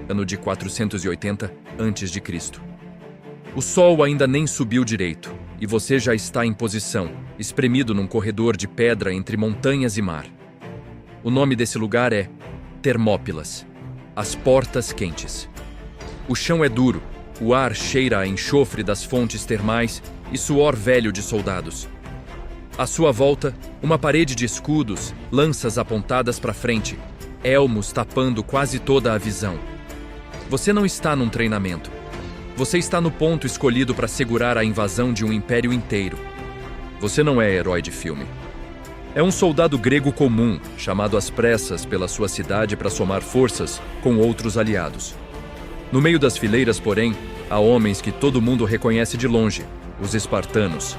ano de 480 a.C. O sol ainda nem subiu direito, e você já está em posição, espremido num corredor de pedra entre montanhas e mar. O nome desse lugar é Termópilas, as Portas Quentes. O chão é duro, o ar cheira a enxofre das fontes termais e suor velho de soldados. À sua volta, uma parede de escudos, lanças apontadas para frente, elmos tapando quase toda a visão. Você não está num treinamento. Você está no ponto escolhido para segurar a invasão de um império inteiro. Você não é herói de filme. É um soldado grego comum, chamado às pressas pela sua cidade para somar forças com outros aliados. No meio das fileiras, porém, há homens que todo mundo reconhece de longe, os espartanos.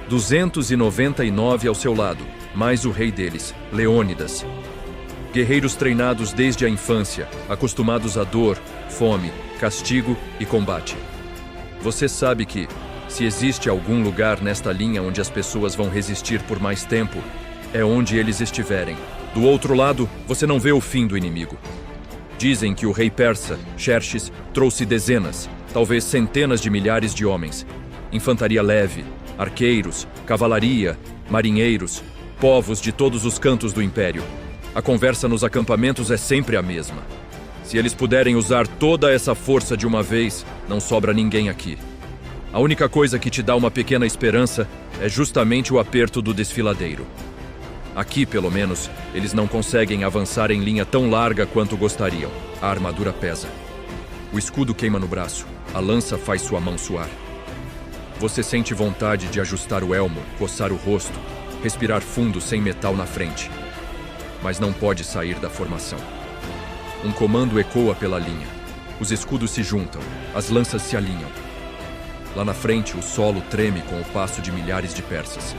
299 ao seu lado, mais o rei deles, Leônidas. Guerreiros treinados desde a infância, acostumados à dor, fome, castigo e combate. Você sabe que, se existe algum lugar nesta linha onde as pessoas vão resistir por mais tempo, é onde eles estiverem. Do outro lado, você não vê o fim do inimigo. Dizem que o rei persa, Xerxes, trouxe dezenas, talvez centenas de milhares de homens. Infantaria leve, arqueiros, cavalaria, marinheiros, povos de todos os cantos do império. A conversa nos acampamentos é sempre a mesma. Se eles puderem usar toda essa força de uma vez, não sobra ninguém aqui. A única coisa que te dá uma pequena esperança é justamente o aperto do desfiladeiro. Aqui, pelo menos, eles não conseguem avançar em linha tão larga quanto gostariam. A armadura pesa. O escudo queima no braço, a lança faz sua mão suar. Você sente vontade de ajustar o elmo, coçar o rosto, respirar fundo sem metal na frente. Mas não pode sair da formação. Um comando ecoa pela linha. Os escudos se juntam, as lanças se alinham. Lá na frente, o solo treme com o passo de milhares de persas.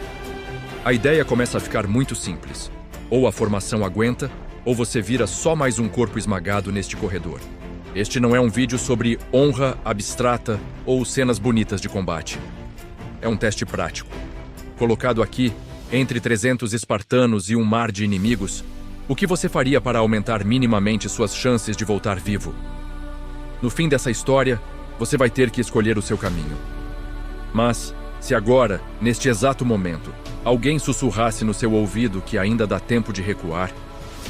A ideia começa a ficar muito simples. Ou a formação aguenta, ou você vira só mais um corpo esmagado neste corredor. Este não é um vídeo sobre honra abstrata ou cenas bonitas de combate. É um teste prático. Colocado aqui, entre 300 espartanos e um mar de inimigos, o que você faria para aumentar minimamente suas chances de voltar vivo? No fim dessa história, você vai ter que escolher o seu caminho. Mas, se agora, neste exato momento, alguém sussurrasse no seu ouvido que ainda dá tempo de recuar,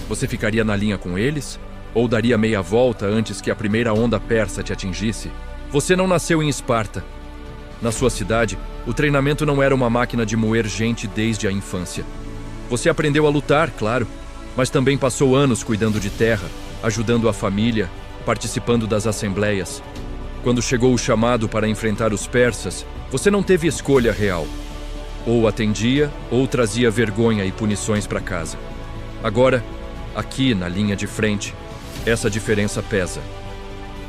você ficaria na linha com eles? Ou daria meia volta antes que a primeira onda persa te atingisse? Você não nasceu em Esparta. Na sua cidade, o treinamento não era uma máquina de moer gente desde a infância. Você aprendeu a lutar, claro, mas também passou anos cuidando de terra, ajudando a família, participando das assembleias. Quando chegou o chamado para enfrentar os persas, você não teve escolha real. Ou atendia, ou trazia vergonha e punições para casa. Agora, aqui na linha de frente, essa diferença pesa.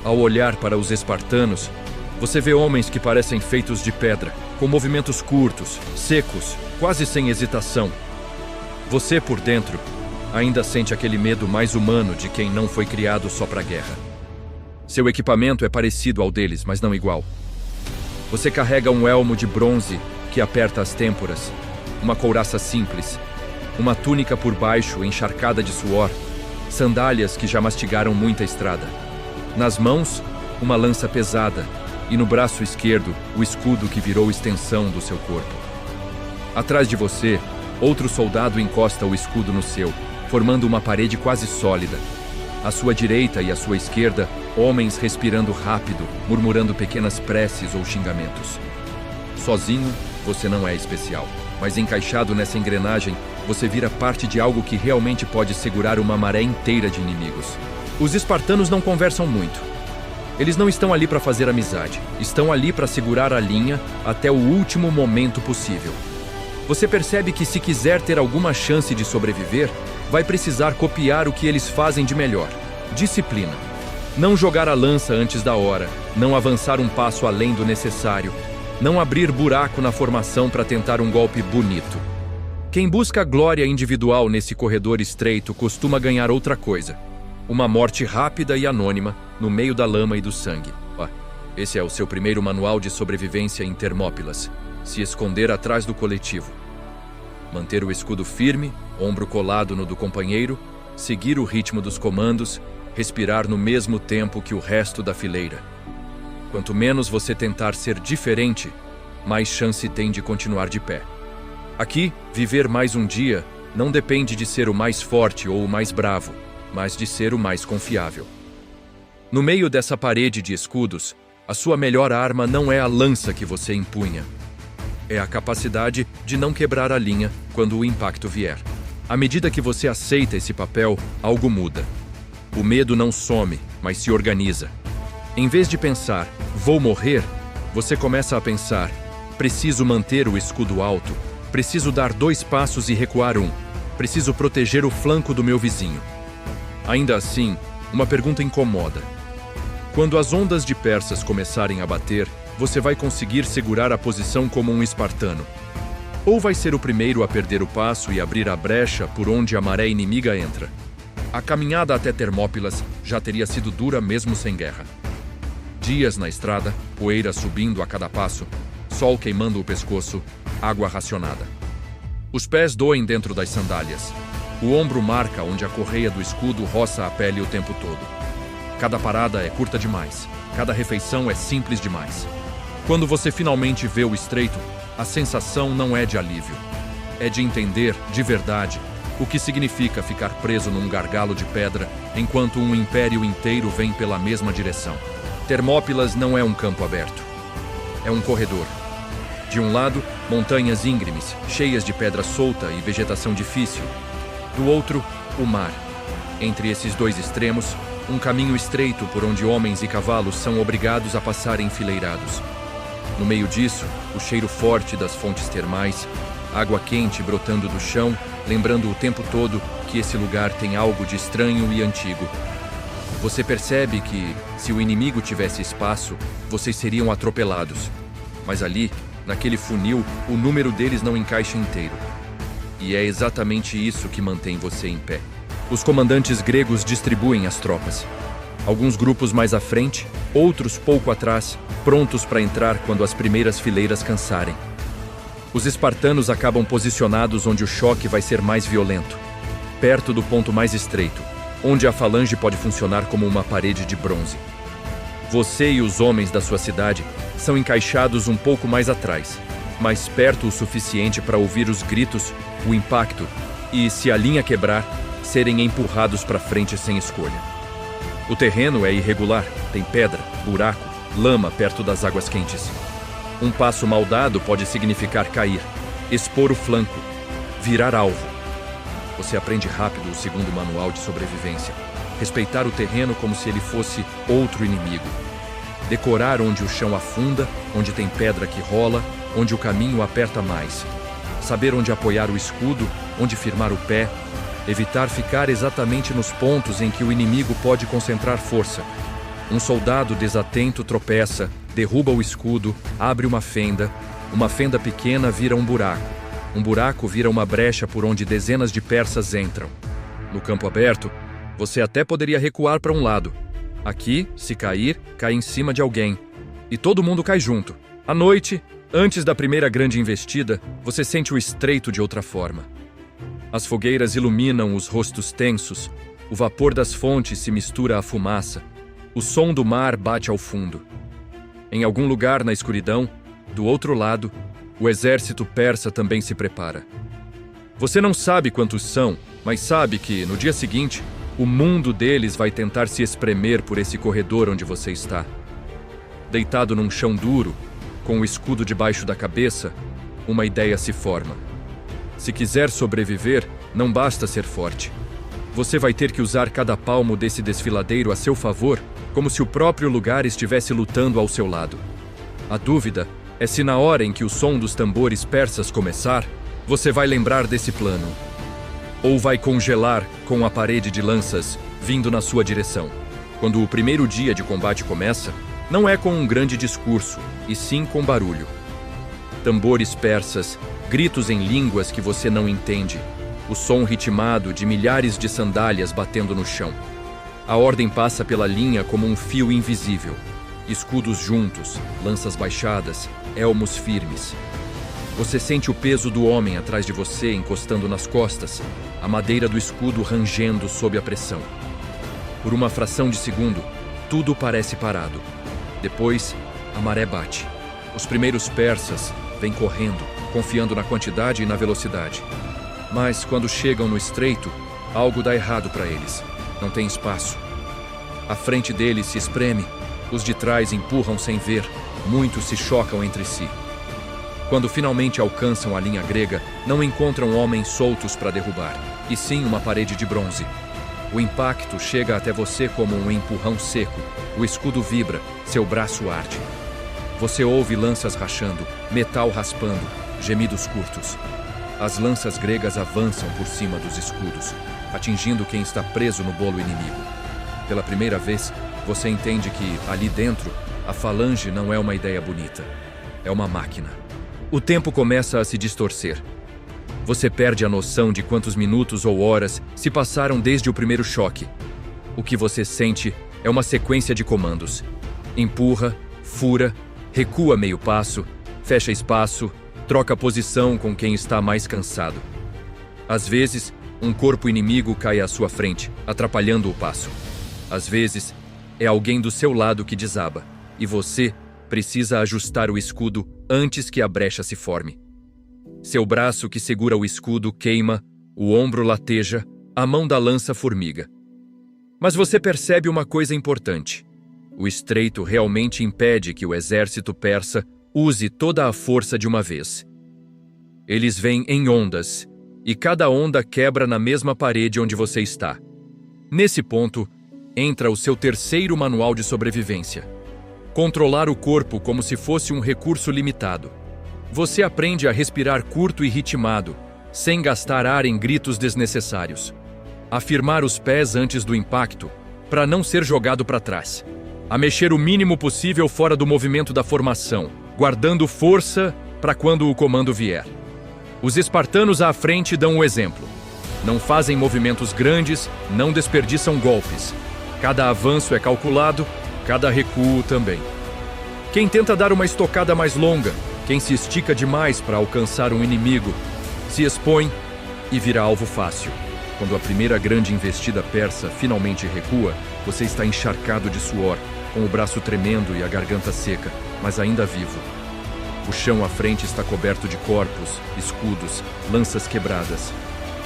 Ao olhar para os espartanos, você vê homens que parecem feitos de pedra, com movimentos curtos, secos, quase sem hesitação. Você, por dentro, ainda sente aquele medo mais humano de quem não foi criado só para a guerra. Seu equipamento é parecido ao deles, mas não igual. Você carrega um elmo de bronze que aperta as têmporas, uma couraça simples, uma túnica por baixo encharcada de suor, sandálias que já mastigaram muita estrada. Nas mãos, uma lança pesada e no braço esquerdo, o escudo que virou extensão do seu corpo. Atrás de você, outro soldado encosta o escudo no seu, formando uma parede quase sólida. À sua direita e à sua esquerda, homens respirando rápido, murmurando pequenas preces ou xingamentos. Sozinho, você não é especial, mas encaixado nessa engrenagem, você vira parte de algo que realmente pode segurar uma maré inteira de inimigos. Os espartanos não conversam muito. Eles não estão ali para fazer amizade, estão ali para segurar a linha até o último momento possível. Você percebe que se quiser ter alguma chance de sobreviver, vai precisar copiar o que eles fazem de melhor: disciplina. Não jogar a lança antes da hora, não avançar um passo além do necessário, não abrir buraco na formação para tentar um golpe bonito. Quem busca glória individual nesse corredor estreito costuma ganhar outra coisa: uma morte rápida e anônima no meio da lama e do sangue. Esse é o seu primeiro manual de sobrevivência em Termópilas: se esconder atrás do coletivo. Manter o escudo firme, ombro colado no do companheiro, seguir o ritmo dos comandos, respirar no mesmo tempo que o resto da fileira. Quanto menos você tentar ser diferente, mais chance tem de continuar de pé. Aqui, viver mais um dia não depende de ser o mais forte ou o mais bravo, mas de ser o mais confiável. No meio dessa parede de escudos, a sua melhor arma não é a lança que você empunha. É a capacidade de não quebrar a linha quando o impacto vier. À medida que você aceita esse papel, algo muda. O medo não some, mas se organiza. Em vez de pensar, vou morrer, você começa a pensar, preciso manter o escudo alto, preciso dar 2 passos e recuar 1, preciso proteger o flanco do meu vizinho. Ainda assim, uma pergunta incomoda. Quando as ondas de persas começarem a bater, você vai conseguir segurar a posição como um espartano? Ou vai ser o primeiro a perder o passo e abrir a brecha por onde a maré inimiga entra? A caminhada até Termópilas já teria sido dura mesmo sem guerra. Dias na estrada, poeira subindo a cada passo, sol queimando o pescoço, água racionada. Os pés doem dentro das sandálias. O ombro marca onde a correia do escudo roça a pele o tempo todo. Cada parada é curta demais. Cada refeição é simples demais. Quando você finalmente vê o estreito, a sensação não é de alívio. É de entender, de verdade, o que significa ficar preso num gargalo de pedra enquanto um império inteiro vem pela mesma direção. Termópilas não é um campo aberto. É um corredor. De um lado, montanhas íngremes, cheias de pedra solta e vegetação difícil. Do outro, o mar. Entre esses 2 extremos, um caminho estreito por onde homens e cavalos são obrigados a passar enfileirados. No meio disso, o cheiro forte das fontes termais, água quente brotando do chão, lembrando o tempo todo que esse lugar tem algo de estranho e antigo. Você percebe que, se o inimigo tivesse espaço, vocês seriam atropelados. Mas ali, naquele funil, o número deles não encaixa inteiro. E é exatamente isso que mantém você em pé. Os comandantes gregos distribuem as tropas. Alguns grupos mais à frente, outros pouco atrás, prontos para entrar quando as primeiras fileiras cansarem. Os espartanos acabam posicionados onde o choque vai ser mais violento, perto do ponto mais estreito, onde a falange pode funcionar como uma parede de bronze. Você e os homens da sua cidade são encaixados um pouco mais atrás, mais perto o suficiente para ouvir os gritos, o impacto e, se a linha quebrar, serem empurrados para frente sem escolha. O terreno é irregular, tem pedra, buraco, lama perto das águas quentes. Um passo mal dado pode significar cair, expor o flanco, virar alvo. Você aprende rápido o segundo manual de sobrevivência. Respeitar o terreno como se ele fosse outro inimigo. Decorar onde o chão afunda, onde tem pedra que rola, onde o caminho aperta mais. Saber onde apoiar o escudo, onde firmar o pé. Evitar ficar exatamente nos pontos em que o inimigo pode concentrar força. Um soldado desatento tropeça, derruba o escudo, abre uma fenda pequena vira um buraco vira uma brecha por onde dezenas de persas entram. No campo aberto, você até poderia recuar para um lado. Aqui, se cair, cai em cima de alguém. E todo mundo cai junto. À noite, antes da primeira grande investida, você sente o estreito de outra forma. As fogueiras iluminam os rostos tensos, o vapor das fontes se mistura à fumaça, o som do mar bate ao fundo. Em algum lugar na escuridão, do outro lado, o exército persa também se prepara. Você não sabe quantos são, mas sabe que, no dia seguinte, o mundo deles vai tentar se espremer por esse corredor onde você está. Deitado num chão duro, com o escudo debaixo da cabeça, uma ideia se forma. Se quiser sobreviver, não basta ser forte. Você vai ter que usar cada palmo desse desfiladeiro a seu favor, como se o próprio lugar estivesse lutando ao seu lado. A dúvida é se na hora em que o som dos tambores persas começar, você vai lembrar desse plano. Ou vai congelar com a parede de lanças vindo na sua direção. Quando o primeiro dia de combate começa, não é com um grande discurso, e sim com barulho. Tambores persas, gritos em línguas que você não entende, o som ritmado de milhares de sandálias batendo no chão. A ordem passa pela linha como um fio invisível. Escudos juntos, lanças baixadas, elmos firmes. Você sente o peso do homem atrás de você encostando nas costas, a madeira do escudo rangendo sob a pressão. Por uma fração de segundo, tudo parece parado. Depois, a maré bate. Os primeiros persas vêm correndo, confiando na quantidade e na velocidade. Mas, quando chegam no estreito, algo dá errado para eles. Não tem espaço. A frente deles se espreme, os de trás empurram sem ver, muitos se chocam entre si. Quando finalmente alcançam a linha grega, não encontram homens soltos para derrubar, e sim uma parede de bronze. O impacto chega até você como um empurrão seco, o escudo vibra, seu braço arde. Você ouve lanças rachando, metal raspando, gemidos curtos. As lanças gregas avançam por cima dos escudos, atingindo quem está preso no bolo inimigo. Pela primeira vez, você entende que, ali dentro, a falange não é uma ideia bonita. É uma máquina. O tempo começa a se distorcer. Você perde a noção de quantos minutos ou horas se passaram desde o primeiro choque. O que você sente é uma sequência de comandos. Empurra, fura, recua meio passo, fecha espaço, troca posição com quem está mais cansado. Às vezes, um corpo inimigo cai à sua frente, atrapalhando o passo. Às vezes, é alguém do seu lado que desaba, e você precisa ajustar o escudo antes que a brecha se forme. Seu braço que segura o escudo queima, o ombro lateja, a mão da lança formiga. Mas você percebe uma coisa importante. O estreito realmente impede que o exército persa use toda a força de uma vez. Eles vêm em ondas, e cada onda quebra na mesma parede onde você está. Nesse ponto, entra o seu terceiro manual de sobrevivência. Controlar o corpo como se fosse um recurso limitado. Você aprende a respirar curto e ritmado, sem gastar ar em gritos desnecessários. A firmar os pés antes do impacto, para não ser jogado para trás. A mexer o mínimo possível fora do movimento da formação, guardando força para quando o comando vier. Os espartanos à frente dão o exemplo. Não fazem movimentos grandes, não desperdiçam golpes. Cada avanço é calculado, cada recuo também. Quem tenta dar uma estocada mais longa, quem se estica demais para alcançar um inimigo, se expõe e vira alvo fácil. Quando a primeira grande investida persa finalmente recua, você está encharcado de suor, com o braço tremendo e a garganta seca, mas ainda vivo. O chão à frente está coberto de corpos, escudos, lanças quebradas.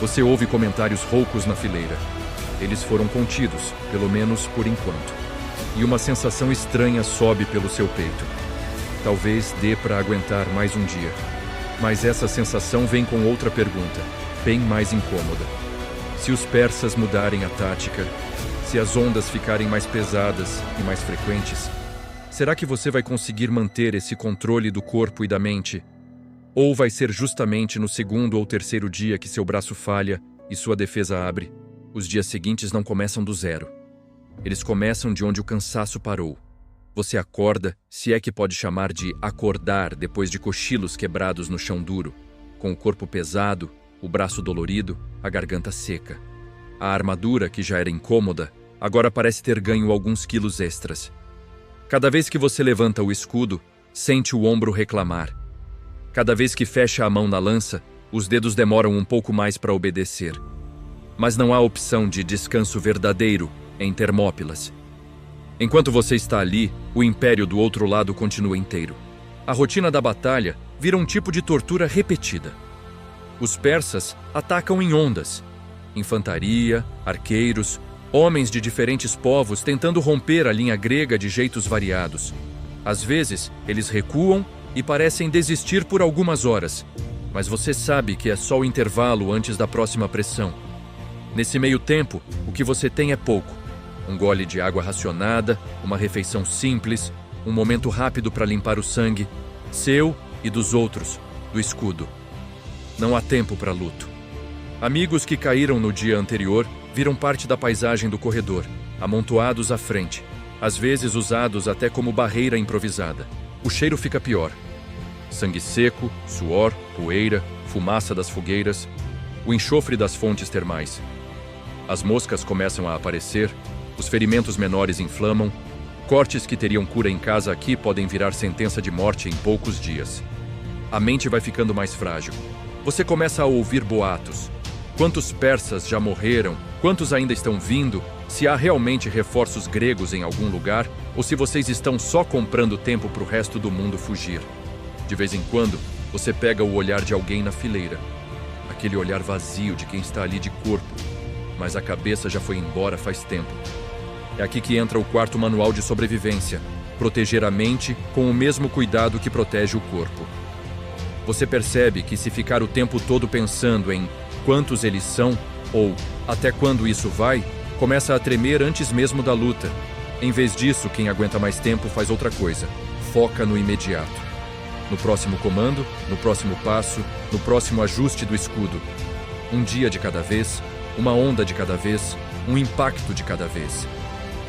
Você ouve comentários roucos na fileira. Eles foram contidos, pelo menos por enquanto. E uma sensação estranha sobe pelo seu peito. Talvez dê para aguentar mais um dia. Mas essa sensação vem com outra pergunta, bem mais incômoda. Se os persas mudarem a tática, se as ondas ficarem mais pesadas e mais frequentes, será que você vai conseguir manter esse controle do corpo e da mente? Ou vai ser justamente no segundo ou terceiro dia que seu braço falha e sua defesa abre? Os dias seguintes não começam do zero. Eles começam de onde o cansaço parou. Você acorda, se é que pode chamar de acordar depois de cochilos quebrados no chão duro, com o corpo pesado, o braço dolorido, a garganta seca. A armadura, que já era incômoda, agora parece ter ganho alguns quilos extras. Cada vez que você levanta o escudo, sente o ombro reclamar. Cada vez que fecha a mão na lança, os dedos demoram um pouco mais para obedecer. Mas não há opção de descanso verdadeiro em Termópilas. Enquanto você está ali, o império do outro lado continua inteiro. A rotina da batalha vira um tipo de tortura repetida. Os persas atacam em ondas. Infantaria, arqueiros, homens de diferentes povos tentando romper a linha grega de jeitos variados. Às vezes, eles recuam e parecem desistir por algumas horas, mas você sabe que é só o intervalo antes da próxima pressão. Nesse meio tempo, o que você tem é pouco. Um gole de água racionada, uma refeição simples, um momento rápido para limpar o sangue, seu e dos outros, do escudo. Não há tempo para luto. Amigos que caíram no dia anterior viram parte da paisagem do corredor, amontoados à frente, às vezes usados até como barreira improvisada. O cheiro fica pior. Sangue seco, suor, poeira, fumaça das fogueiras, o enxofre das fontes termais. As moscas começam a aparecer, os ferimentos menores inflamam, cortes que teriam cura em casa aqui podem virar sentença de morte em poucos dias. A mente vai ficando mais frágil. Você começa a ouvir boatos. Quantos persas já morreram? Quantos ainda estão vindo? se há realmente reforços gregos em algum lugar ou se vocês estão só comprando tempo para o resto do mundo fugir. De vez em quando, você pega o olhar de alguém na fileira. Aquele olhar vazio de quem está ali de corpo, mas a cabeça já foi embora faz tempo. É aqui que entra o quarto manual de sobrevivência: proteger a mente com o mesmo cuidado que protege o corpo. Você percebe que se ficar o tempo todo pensando em quantos eles são ou até quando isso vai, começa a tremer antes mesmo da luta. Em vez disso, quem aguenta mais tempo faz outra coisa: foca no imediato. No próximo comando, no próximo passo, no próximo ajuste do escudo. Um dia de cada vez, uma onda de cada vez, um impacto de cada vez.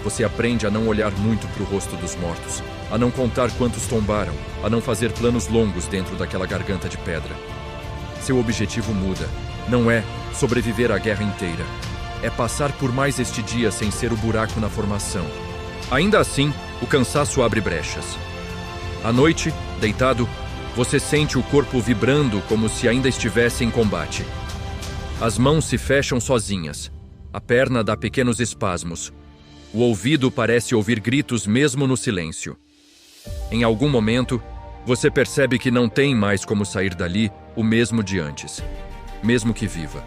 Você aprende a não olhar muito para o rosto dos mortos, a não contar quantos tombaram, a não fazer planos longos dentro daquela garganta de pedra. Seu objetivo muda. Não é sobreviver à guerra inteira. É passar por mais este dia sem ser o buraco na formação. Ainda assim, o cansaço abre brechas. À noite, deitado, você sente o corpo vibrando como se ainda estivesse em combate. As mãos se fecham sozinhas. A perna dá pequenos espasmos. O ouvido parece ouvir gritos mesmo no silêncio. Em algum momento, você percebe que não tem mais como sair dali o mesmo de antes, mesmo que viva.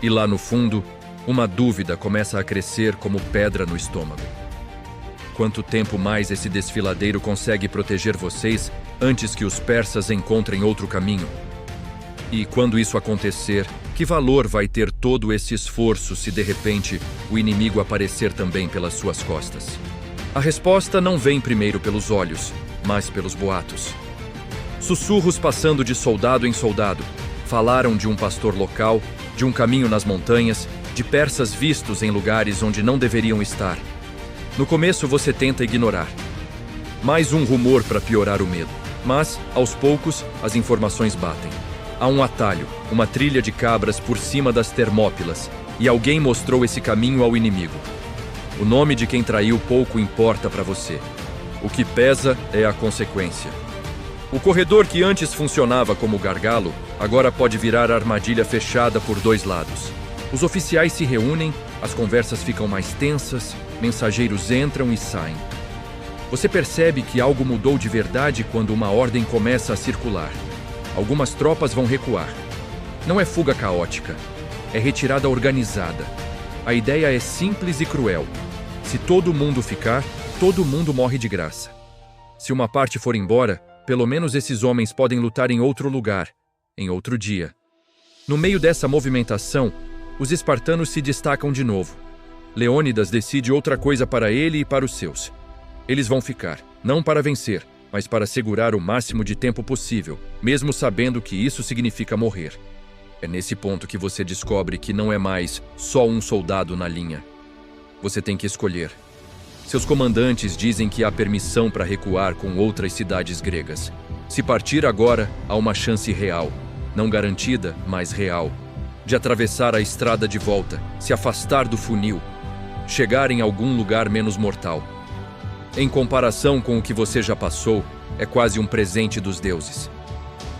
E lá no fundo, uma dúvida começa a crescer como pedra no estômago. Quanto tempo mais esse desfiladeiro consegue proteger vocês antes que os persas encontrem outro caminho? E quando isso acontecer, que valor vai ter todo esse esforço se de repente o inimigo aparecer também pelas suas costas? A resposta não vem primeiro pelos olhos, mas pelos boatos. Sussurros passando de soldado em soldado. Falaram de um pastor local, de um caminho nas montanhas, de persas vistos em lugares onde não deveriam estar. No começo você tenta ignorar. Mais um rumor para piorar o medo. Mas, aos poucos, as informações batem. Há um atalho, uma trilha de cabras por cima das Termópilas, e alguém mostrou esse caminho ao inimigo. O nome de quem traiu pouco importa para você. O que pesa é a consequência. O corredor que antes funcionava como gargalo, agora pode virar armadilha fechada por dois lados. Os oficiais se reúnem, as conversas ficam mais tensas, mensageiros entram e saem. Você percebe que algo mudou de verdade quando uma ordem começa a circular. Algumas tropas vão recuar. Não é fuga caótica, é retirada organizada. A ideia é simples e cruel. Se todo mundo ficar, todo mundo morre de graça. Se uma parte for embora, pelo menos esses homens podem lutar em outro lugar, em outro dia. No meio dessa movimentação, os espartanos se destacam de novo. Leônidas decide outra coisa para ele e para os seus. Eles vão ficar, não para vencer, mas para segurar o máximo de tempo possível, mesmo sabendo que isso significa morrer. É nesse ponto que você descobre que não é mais só um soldado na linha. Você tem que escolher. Seus comandantes dizem que há permissão para recuar com outras cidades gregas. Se partir agora, há uma chance real, não garantida, mas real, de atravessar a estrada de volta, se afastar do funil, chegar em algum lugar menos mortal. Em comparação com o que você já passou, é quase um presente dos deuses.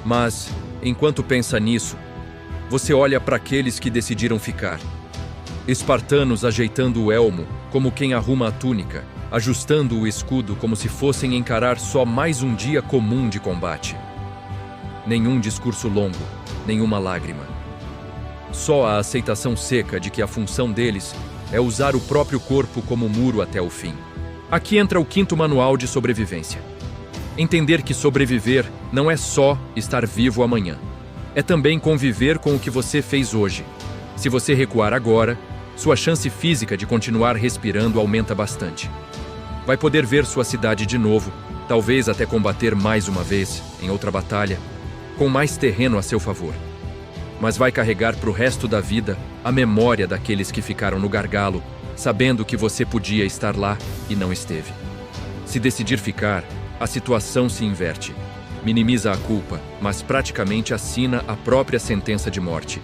Mas, enquanto pensa nisso, você olha para aqueles que decidiram ficar. Espartanos ajeitando o elmo, como quem arruma a túnica, ajustando o escudo como se fossem encarar só mais um dia comum de combate. Nenhum discurso longo, nenhuma lágrima. Só a aceitação seca de que a função deles é usar o próprio corpo como muro até o fim. Aqui entra o quinto manual de sobrevivência. Entender que sobreviver não é só estar vivo amanhã. É também conviver com o que você fez hoje. Se você recuar agora, sua chance física de continuar respirando aumenta bastante. Vai poder ver sua cidade de novo, talvez até combater mais uma vez, em outra batalha, com mais terreno a seu favor. Mas vai carregar para o resto da vida a memória daqueles que ficaram no gargalo, sabendo que você podia estar lá e não esteve. Se decidir ficar, a situação se inverte. Minimiza a culpa, mas praticamente assina a própria sentença de morte.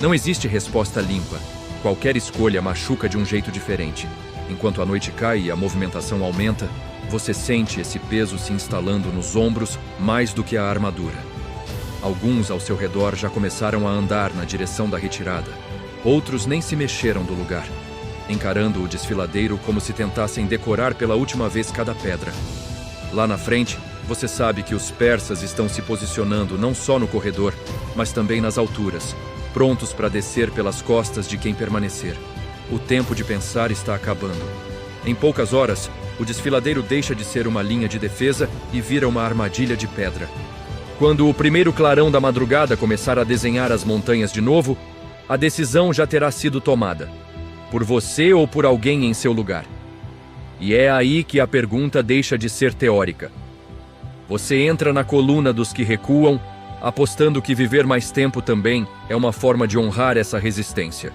Não existe resposta limpa. Qualquer escolha machuca de um jeito diferente. Enquanto a noite cai e a movimentação aumenta, você sente esse peso se instalando nos ombros mais do que a armadura. Alguns ao seu redor já começaram a andar na direção da retirada. Outros nem se mexeram do lugar. encarando o desfiladeiro como se tentassem decorar pela última vez cada pedra. Lá na frente, você sabe que os persas estão se posicionando não só no corredor, mas também nas alturas, prontos para descer pelas costas de quem permanecer. O tempo de pensar está acabando. Em poucas horas, o desfiladeiro deixa de ser uma linha de defesa e vira uma armadilha de pedra. Quando o primeiro clarão da madrugada começar a desenhar as montanhas de novo, a decisão já terá sido tomada, por você ou por alguém em seu lugar. E é aí que a pergunta deixa de ser teórica. Você entra na coluna dos que recuam, apostando que viver mais tempo também é uma forma de honrar essa resistência.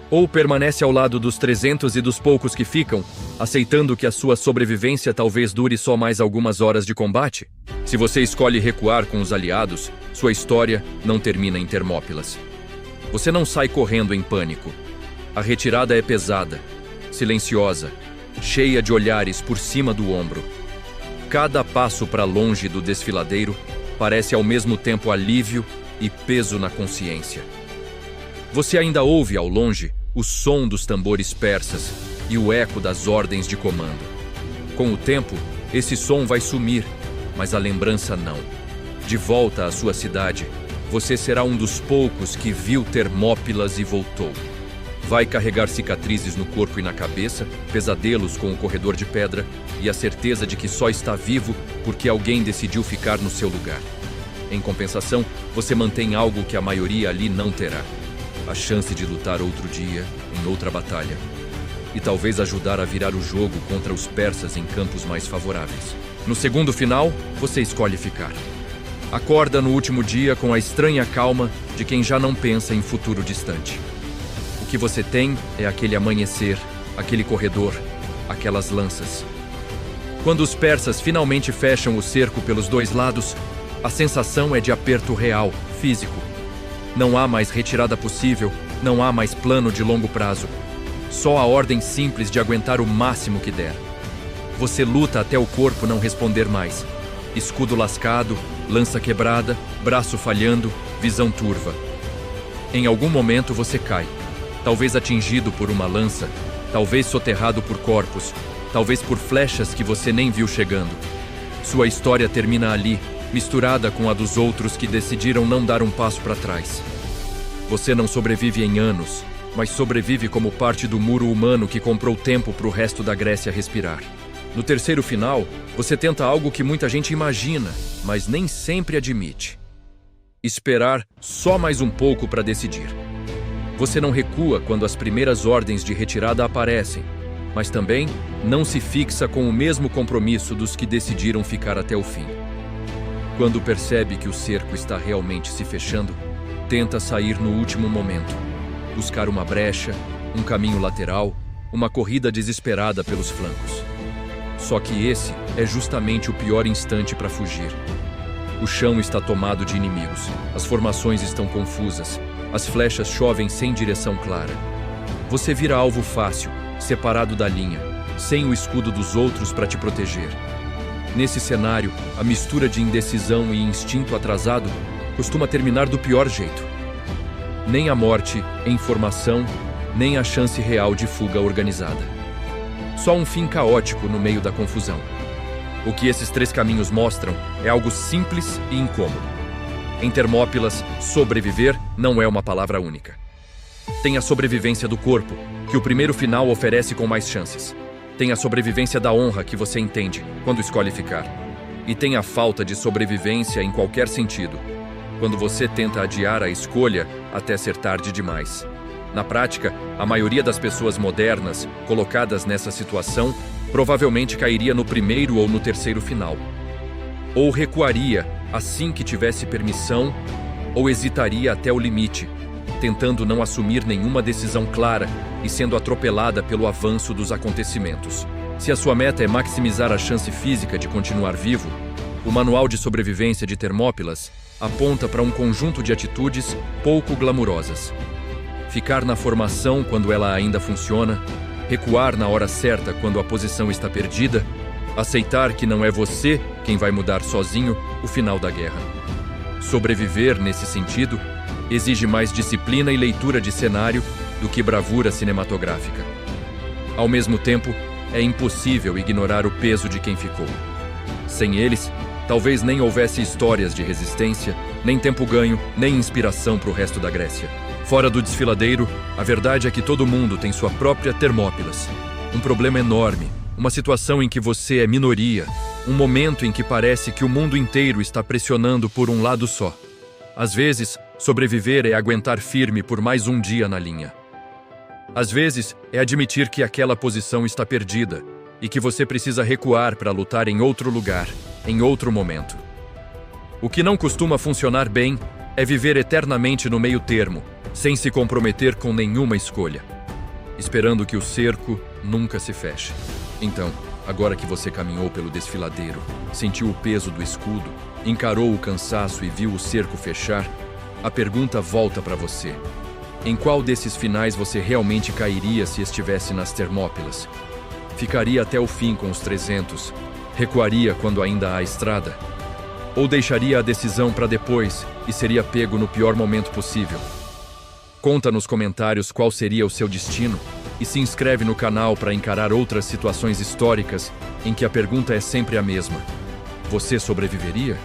Ou permanece ao lado dos 300 e dos poucos que ficam, aceitando que a sua sobrevivência talvez dure só mais algumas horas de combate? Se você escolhe recuar com os aliados, sua história não termina em Termópilas. Você não sai correndo em pânico. A retirada é pesada, silenciosa, cheia de olhares por cima do ombro. Cada passo para longe do desfiladeiro parece ao mesmo tempo alívio e peso na consciência. Você ainda ouve ao longe o som dos tambores persas e o eco das ordens de comando. Com o tempo, esse som vai sumir, mas a lembrança não. De volta à sua cidade, você será um dos poucos que viu Termópilas e voltou. Vai carregar cicatrizes no corpo e na cabeça, pesadelos com o corredor de pedra e a certeza de que só está vivo porque alguém decidiu ficar no seu lugar. Em compensação, você mantém algo que a maioria ali não terá: a chance de lutar outro dia, em outra batalha, e talvez ajudar a virar o jogo contra os persas em campos mais favoráveis. No segundo final, você escolhe ficar. Acorda no último dia com a estranha calma de quem já não pensa em futuro distante. O que você tem é aquele amanhecer, aquele corredor, aquelas lanças. Quando os persas finalmente fecham o cerco pelos dois lados, a sensação é de aperto real, físico. Não há mais retirada possível, não há mais plano de longo prazo. Só a ordem simples de aguentar o máximo que der. Você luta até o corpo não responder mais. Escudo lascado, lança quebrada, braço falhando, visão turva. Em algum momento você cai. Talvez atingido por uma lança, talvez soterrado por corpos, talvez por flechas que você nem viu chegando. Sua história termina ali, misturada com a dos outros que decidiram não dar um passo para trás. Você não sobrevive em anos, mas sobrevive como parte do muro humano que comprou tempo para o resto da Grécia respirar. No terceiro final, você tenta algo que muita gente imagina, mas nem sempre admite: esperar só mais um pouco para decidir. Você não recua quando as primeiras ordens de retirada aparecem, mas também não se fixa com o mesmo compromisso dos que decidiram ficar até o fim. Quando percebe que o cerco está realmente se fechando, tenta sair no último momento, buscar uma brecha, um caminho lateral, uma corrida desesperada pelos flancos. Só que esse é justamente o pior instante para fugir. O chão está tomado de inimigos, as formações estão confusas, as flechas chovem sem direção clara. Você vira alvo fácil, separado da linha, sem o escudo dos outros para te proteger. Nesse cenário, a mistura de indecisão e instinto atrasado costuma terminar do pior jeito. Nem a morte em formação, nem a chance real de fuga organizada. Só um fim caótico no meio da confusão. O que esses três caminhos mostram é algo simples e incômodo. Em Termópilas, sobreviver não é uma palavra única. Tem a sobrevivência do corpo, que o primeiro final oferece com mais chances. Tem a sobrevivência da honra que você entende quando escolhe ficar. E tem a falta de sobrevivência em qualquer sentido, quando você tenta adiar a escolha até ser tarde demais. Na prática, a maioria das pessoas modernas colocadas nessa situação provavelmente cairia no primeiro ou no terceiro final. Ou recuaria assim que tivesse permissão, ou hesitaria até o limite, tentando não assumir nenhuma decisão clara e sendo atropelada pelo avanço dos acontecimentos. Se a sua meta é maximizar a chance física de continuar vivo, o Manual de Sobrevivência de Termópilas aponta para um conjunto de atitudes pouco glamurosas. Ficar na formação quando ela ainda funciona, recuar na hora certa quando a posição está perdida, aceitar que não é você quem vai mudar sozinho o final da guerra. Sobreviver, nesse sentido, exige mais disciplina e leitura de cenário do que bravura cinematográfica. Ao mesmo tempo, é impossível ignorar o peso de quem ficou. Sem eles, talvez nem houvesse histórias de resistência, nem tempo ganho, nem inspiração para o resto da Grécia. Fora do desfiladeiro, a verdade é que todo mundo tem sua própria Termópilas. Um problema enorme, uma situação em que você é minoria, um momento em que parece que o mundo inteiro está pressionando por um lado só. Às vezes, sobreviver é aguentar firme por mais um dia na linha. Às vezes, é admitir que aquela posição está perdida e que você precisa recuar para lutar em outro lugar, em outro momento. O que não costuma funcionar bem é viver eternamente no meio termo, sem se comprometer com nenhuma escolha, esperando que o cerco nunca se feche. Então, agora que você caminhou pelo desfiladeiro, sentiu o peso do escudo, encarou o cansaço e viu o cerco fechar, a pergunta volta para você. Em qual desses finais você realmente cairia se estivesse nas Termópilas? Ficaria até o fim com os 300? Recuaria quando ainda há estrada? Ou deixaria a decisão para depois e seria pego no pior momento possível? Conta nos comentários qual seria o seu destino e se inscreve no canal para encarar outras situações históricas em que a pergunta é sempre a mesma: você sobreviveria?